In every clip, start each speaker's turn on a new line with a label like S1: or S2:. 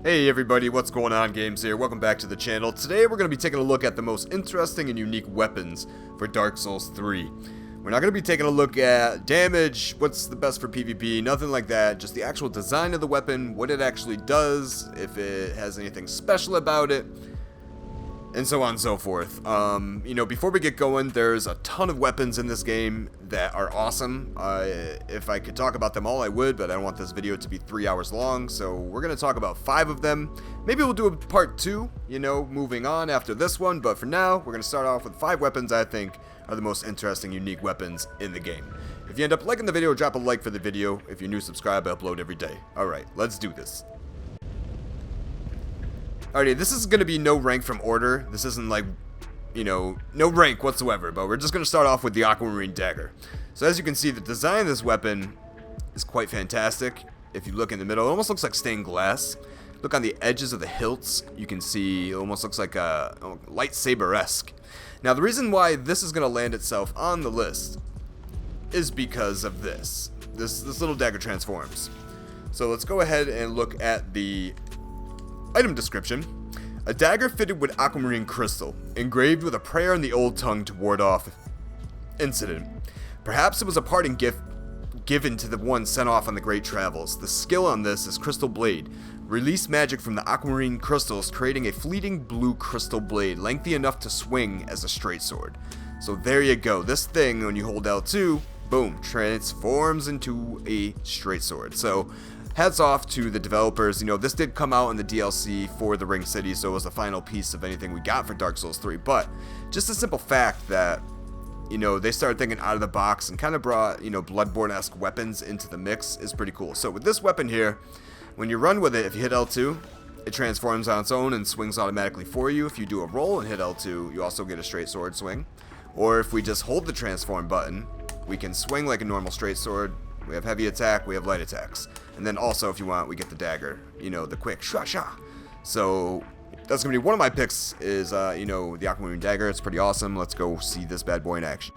S1: Hey everybody, what's going on? Games here. Welcome back to the channel. Today we're going to be taking a look at the most interesting and unique weapons for Dark Souls 3. We're not going to be taking a look at damage, what's the best for PvP, nothing like that. Just the actual design of the weapon, what it actually does, if it has anything special about it, and so on and so forth. Before we get going, there's a ton of weapons in this game that are awesome. If I could talk about them all, I would, but I don't want this video to be 3 hours long, so we're going to talk about 5 of them. Maybe we'll do a part 2, moving on after this one, but for now, we're going to start off with 5 weapons I think are the most interesting, unique weapons in the game. If you end up liking the video, drop a like for the video. If you're new, subscribe. I upload every day. Alright, let's do this. Alrighty, this is going to be no rank from order. This isn't like, no rank whatsoever, but we're just going to start off with the Aquamarine Dagger. So as you can see, the design of this weapon is quite fantastic. If you look in the middle, it almost looks like stained glass. Look on the edges of the hilts, you can see it almost looks like a lightsaber-esque. Now the reason why this is going to land itself on the list is because of this. This little dagger transforms. So let's go ahead and look at the item description. A dagger fitted with aquamarine crystal, engraved with a prayer in the old tongue to ward off incident. Perhaps it was a parting gift given to the one sent off on the great travels. The skill on this is Crystal Blade. Release magic from the aquamarine crystals, creating a fleeting blue crystal blade, lengthy enough to swing as a straight sword. So there you go. This thing, when you hold L2, boom, transforms into a straight sword. So hats off to the developers. This did come out in the DLC for the Ring City, so it was the final piece of anything we got for Dark Souls 3. But just the simple fact that, they started thinking out of the box and kind of brought, Bloodborne-esque weapons into the mix is pretty cool. So with this weapon here, when you run with it, if you hit L2, it transforms on its own and swings automatically for you. If you do a roll and hit L2, you also get a straight sword swing. Or if we just hold the transform button, we can swing like a normal straight sword. We have heavy attack, we have light attacks. And then also, if you want, we get the dagger, the quick shwa-sha. So that's going to be one of my picks is, the Aquamarine Dagger. It's pretty awesome. Let's go see this bad boy in action.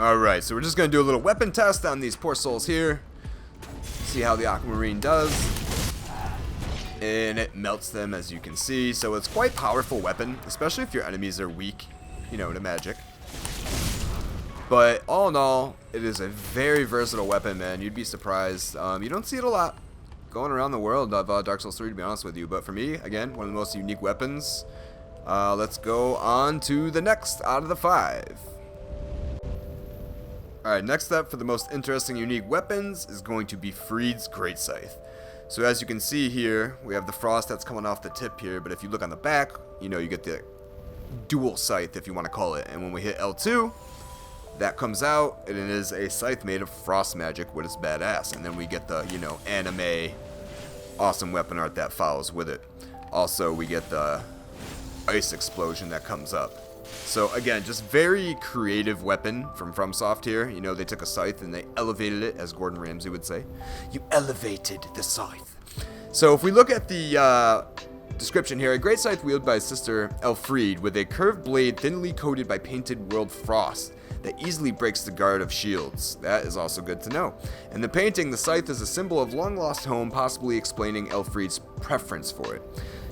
S1: Alright, so we're just going to do a little weapon test on these poor souls here. See how the Aquamarine does. And it melts them, as you can see. So it's quite powerful weapon, especially if your enemies are weak, to magic. But all in all, it is a very versatile weapon, man. You'd be surprised. You don't see it a lot going around the world of Dark Souls 3, to be honest with you. But for me, again, one of the most unique weapons. Let's go on to the next out of the 5. Alright, next up for the most interesting unique weapons is going to be Freed's Great Scythe. So as you can see here, we have the frost that's coming off the tip here. But if you look on the back, you get the dual scythe, if you want to call it. And when we hit L2, that comes out, and it is a scythe made of frost magic, which is badass. And then we get the, anime awesome weapon art that follows with it. Also, we get the ice explosion that comes up. So again, just very creative weapon from FromSoft here. They took a scythe and they elevated it, as Gordon Ramsay would say. You elevated the scythe. So if we look at the description here, a great scythe wielded by Sister Elfriede with a curved blade thinly coated by painted world frost that easily breaks the guard of shields. That is also good to know. In the painting, the scythe is a symbol of long-lost home, possibly explaining Elfriede's preference for it.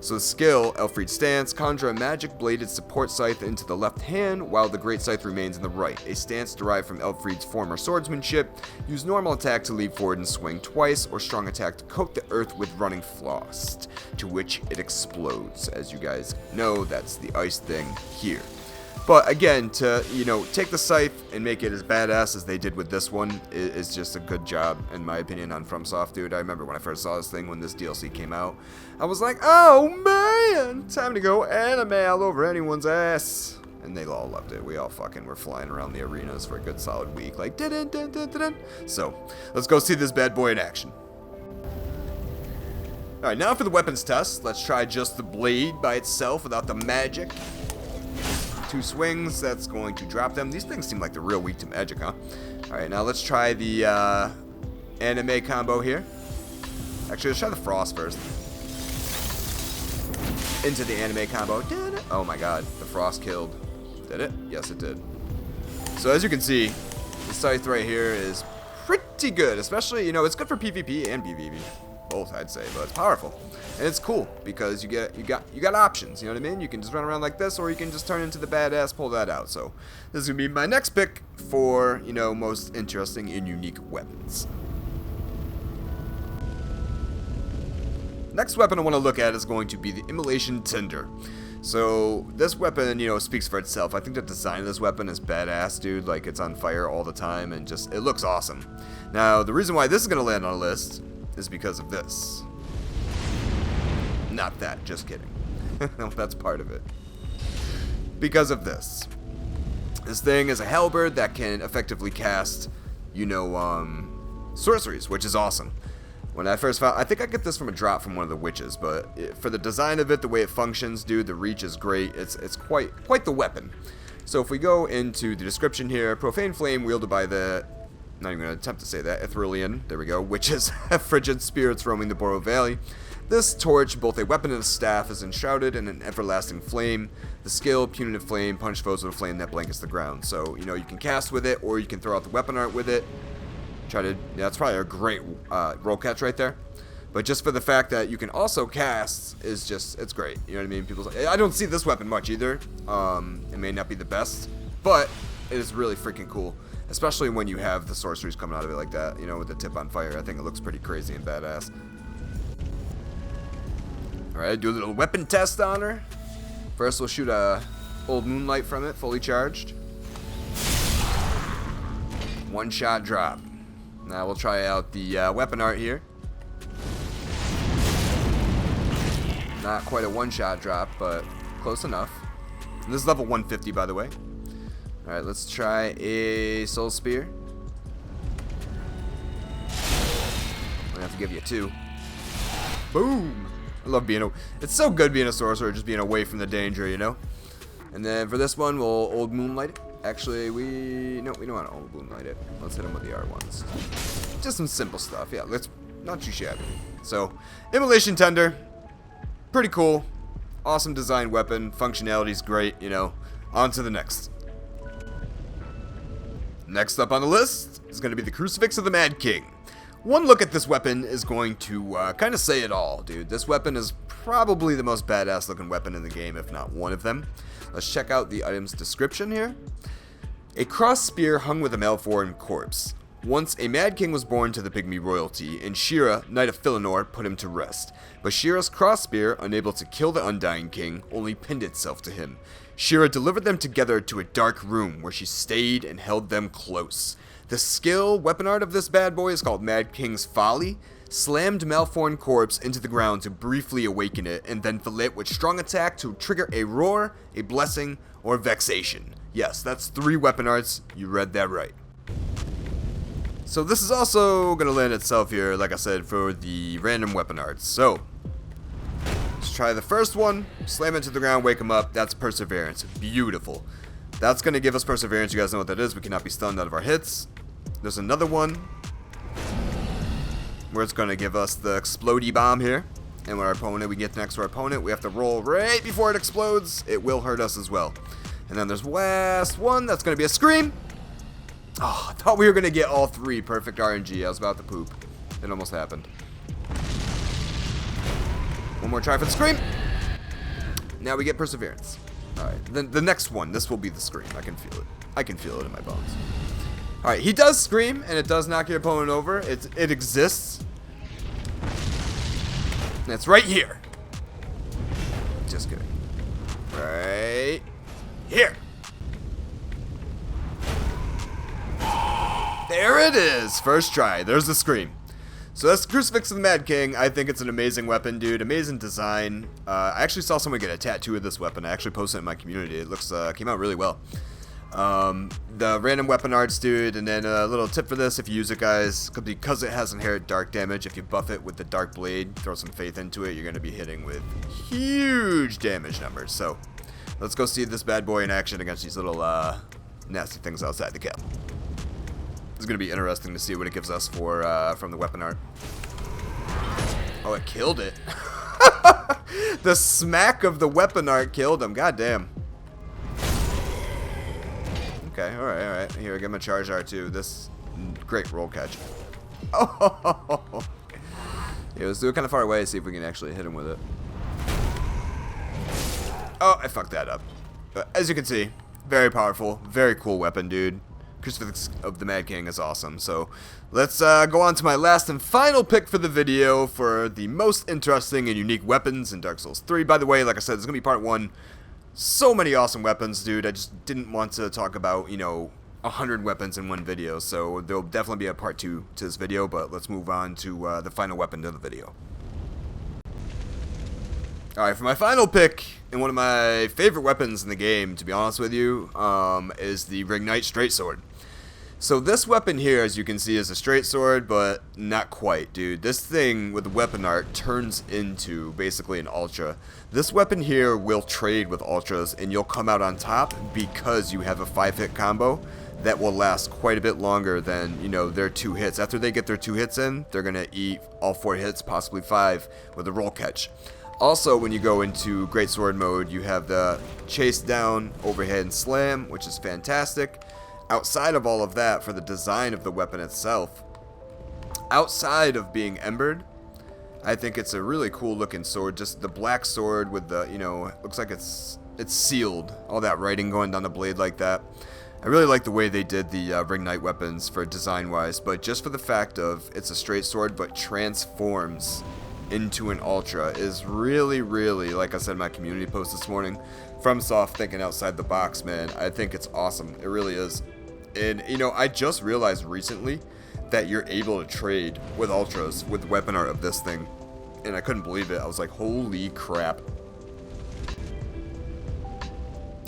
S1: So the skill, Elfriede's stance, conjure a magic-bladed support scythe into the left hand, while the great scythe remains in the right. A stance derived from Elfriede's former swordsmanship. Use normal attack to leap forward and swing twice, or strong attack to coat the earth with running frost, to which it explodes. As you guys know, that's the ice thing here. But again, to, take the scythe and make it as badass as they did with this one is just a good job, in my opinion, on FromSoft, dude. I remember when I first saw this thing when this DLC came out. I was like, oh man, time to go anime all over anyone's ass. And they all loved it. We all fucking were flying around the arenas for a good solid week. Like, dun-dun-dun-dun-dun. So, let's go see this bad boy in action. Alright, now for the weapons test. Let's try just the blade by itself without the magic. 2 swings, that's going to drop them. These things seem like they're real weak to magic, huh? Alright, now let's try the anime combo here. Actually, let's try the frost first. Into the anime combo. Oh my god, the frost killed. Did it? Yes, it did. So as you can see, the scythe right here is pretty good. Especially, it's good for PvP and PvP. both, I'd say, but it's powerful. And it's cool because you got options, you know what I mean? You can just run around like this, or you can just turn into the badass, pull that out. So this is gonna be my next pick for, you know, most interesting and unique weapons. Next weapon I want to look at is going to be the immolation tinder. So this weapon, you know, speaks for itself. I think the design of this weapon is badass, dude. Like, it's on fire all the time and just, it looks awesome. Now, the reason why this is going to land on a list is because of this. Not that, just kidding. That's part of it. Because of this. This thing is a halberd that can effectively cast, you know, sorceries, which is awesome. When I first found, I think I get this from a drop from one of the witches, but for the design of it, the way it functions, dude, the reach is great. It's quite the weapon. So if we go into the description here, profane flame wielded by the, not even going to attempt to say that, Etherealian, there we go, witches have frigid spirits roaming the Borough Valley. This torch, both a weapon and a staff, is enshrouded in an everlasting flame. The skill, punitive flame, punish foes with a flame that blankets the ground. So, you know, you can cast with it, or you can throw out the weapon art with it. Yeah, that's probably a great roll catch right there. But just for the fact that you can also cast is just, it's great. You know what I mean? People say, I don't see this weapon much either. It may not be the best, but it is really freaking cool. Especially when you have the sorceries coming out of it like that, you know, with the tip on fire. I think it looks pretty crazy and badass. Alright, do a little weapon test on her. First we'll shoot a old moonlight from it, fully charged. One shot drop. Now we'll try out the weapon art here. Not quite a one-shot drop, but close enough. And this is level 150, by the way. Alright, let's try a soul spear. I'm gonna have to give you 2. Boom! I love being it's so good being a sorcerer, just being away from the danger, you know? And then for this one, we'll old moonlight it. Actually, we don't want to old moonlight it. Let's hit them with the R1s. Just some simple stuff. Yeah, let's not too shabby. So, immolation tender, pretty cool. Awesome design weapon. Functionality's great, you know. On to the next. Next up on the list is going to be the Crucifix of the Mad King. One look at this weapon is going to kind of say it all, dude. This weapon is probably the most badass looking weapon in the game, if not one of them. Let's check out the item's description here. A cross spear hung with a malformed corpse. Once a Mad King was born to the Pygmy royalty, and Shira, Knight of Philinor, put him to rest. But Shira's cross spear, unable to kill the Undying King, only pinned itself to him. Shira delivered them together to a dark room, where she stayed and held them close. The skill weapon art of this bad boy is called Mad King's Folly. Slammed malformed corpse into the ground to briefly awaken it, and then fillet it with strong attack to trigger a roar, a blessing, or vexation. Yes, that's 3 weapon arts. You read that right. So this is also going to land itself here, like I said, for the random weapon arts. So, let's try the first one. Slam it to the ground, wake him up. That's Perseverance. Beautiful. That's going to give us Perseverance. You guys know what that is. We cannot be stunned out of our hits. There's another one where it's going to give us the Explodey Bomb here. And when our opponent, we get next to our opponent, we have to roll right before it explodes. It will hurt us as well. And then there's last one. That's going to be a Scream. Oh, I thought we were going to get all 3 perfect RNG. I was about to poop. It almost happened. One more try for the Scream. Now we get Perseverance. Alright, then the next one. This will be the Scream. I can feel it. I can feel it in my bones. Alright, he does scream, and it does knock your opponent over. It exists. And it's right here. Just kidding. Right here. There it is. First try. There's the scream. So that's the Crucifix of the Mad King. I think it's an amazing weapon, dude. Amazing design. I actually saw someone get a tattoo of this weapon. I actually posted it in my community. It looks came out really well. The random weapon arts, dude, and then a little tip for this, if you use it, guys, because it has inherent dark damage, if you buff it with the dark blade, throw some faith into it, you're going to be hitting with huge damage numbers. So let's go see this bad boy in action against these little nasty things outside the cap. It's going to be interesting to see what it gives us for from the weapon art. Oh, it killed it. The smack of the weapon art killed him. God damn. Okay, alright. Here, I give him a charge R2. This great roll catch. Oh, Yeah, let's do it kind of far away, see if we can actually hit him with it. Oh, I fucked that up. But as you can see, very powerful, very cool weapon, dude. Crucifix of the Mad King is awesome. So let's go on to my last and final pick for the video for the most interesting and unique weapons in Dark Souls 3. By the way, like I said, this is going to be part 1. So many awesome weapons, dude. I just didn't want to talk about, 100 weapons in one video. So there'll definitely be a part 2 to this video, but let's move on to the final weapon of the video. Alright, for my final pick, and one of my favorite weapons in the game, to be honest with you, is the Ring Knight Straight Sword. So this weapon here, as you can see, is a straight sword, but not quite, dude. This thing with the weapon art turns into basically an ultra. This weapon here will trade with ultras, and you'll come out on top because you have a 5-hit combo that will last quite a bit longer than, their 2 hits. After they get their 2 hits in, they're going to eat all 4 hits, possibly 5, with a roll catch. Also, when you go into Great Sword mode, you have the chase down, overhead, and slam, which is fantastic. Outside of all of that, for the design of the weapon itself, outside of being embered, I think it's a really cool looking sword. Just the black sword with the, looks like it's sealed. All that writing going down the blade like that. I really like the way they did the Ring Knight weapons for design-wise, but just for the fact of it's a straight sword but transforms into an ultra is really, really, like I said in my community post this morning, FromSoft thinking outside the box, man. I think it's awesome. It really is. And, I just realized recently that you're able to trade with ultras with weapon art of this thing. And I couldn't believe it. I was like, holy crap.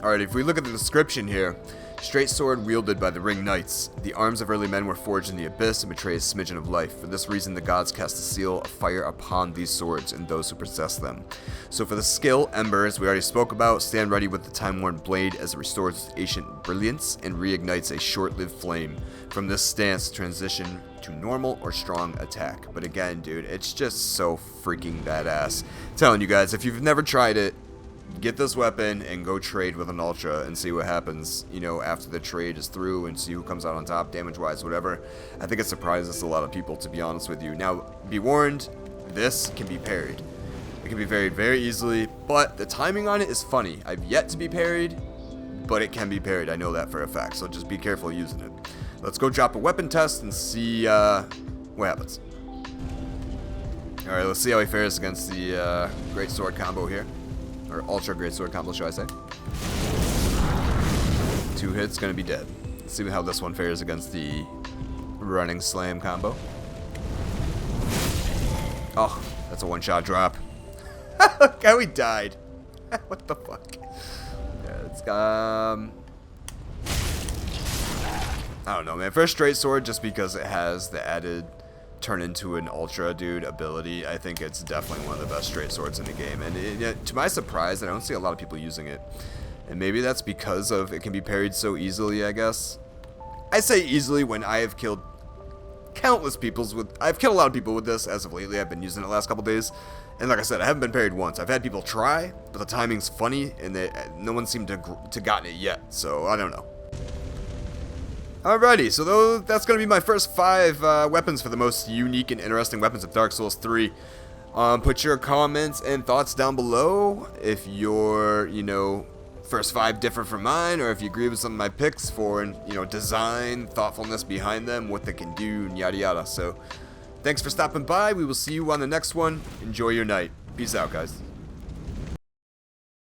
S1: Alright, if we look at the description here, straight sword wielded by the Ring Knights. The arms of early men were forged in the abyss and betray a smidgen of life. For this reason, the gods cast a seal of fire upon these swords and those who possess them. So for the skill, Embers, we already spoke about, stand ready with the time-worn blade as it restores its ancient brilliance and reignites a short-lived flame. From this stance, transition to normal or strong attack. But again, dude, it's just so freaking badass. I'm telling you guys, if you've never tried it, get this weapon and go trade with an ultra and see what happens, after the trade is through, and see who comes out on top, damage-wise, whatever. I think it surprises a lot of people, to be honest with you. Now, be warned, this can be parried. It can be parried very easily, but the timing on it is funny. I've yet to be parried, but it can be parried. I know that for a fact, so just be careful using it. Let's go drop a weapon test and see what happens. Alright, let's see how he fares against the Great Sword combo here. Or Ultra Great Sword combo, should I say. 2 hits, gonna be dead. Let's see how this one fares against the Running Slam combo. Oh, that's a one-shot drop. Look how he died. What the fuck? Yeah, it's, I don't know, man. For a straight sword, just because it has the added turn into an ultra dude ability, I think it's definitely one of the best straight swords in the game. And to my surprise, I don't see a lot of people using it. And maybe that's because of it can be parried so easily, I guess. I say easily when I have killed countless peoples with... I've killed a lot of people with this as of lately. I've been using it the last couple days. And like I said, I haven't been parried once. I've had people try, but the timing's funny, and no one seemed to gotten it yet. So, I don't know. Alrighty, so that's going to be my first 5 weapons for the most unique and interesting weapons of Dark Souls 3. Put your comments and thoughts down below if your, first 5 different from mine, or if you agree with some of my picks for, design, thoughtfulness behind them, what they can do, and yada yada. So, thanks for stopping by. We will see you on the next one. Enjoy your night. Peace out, guys.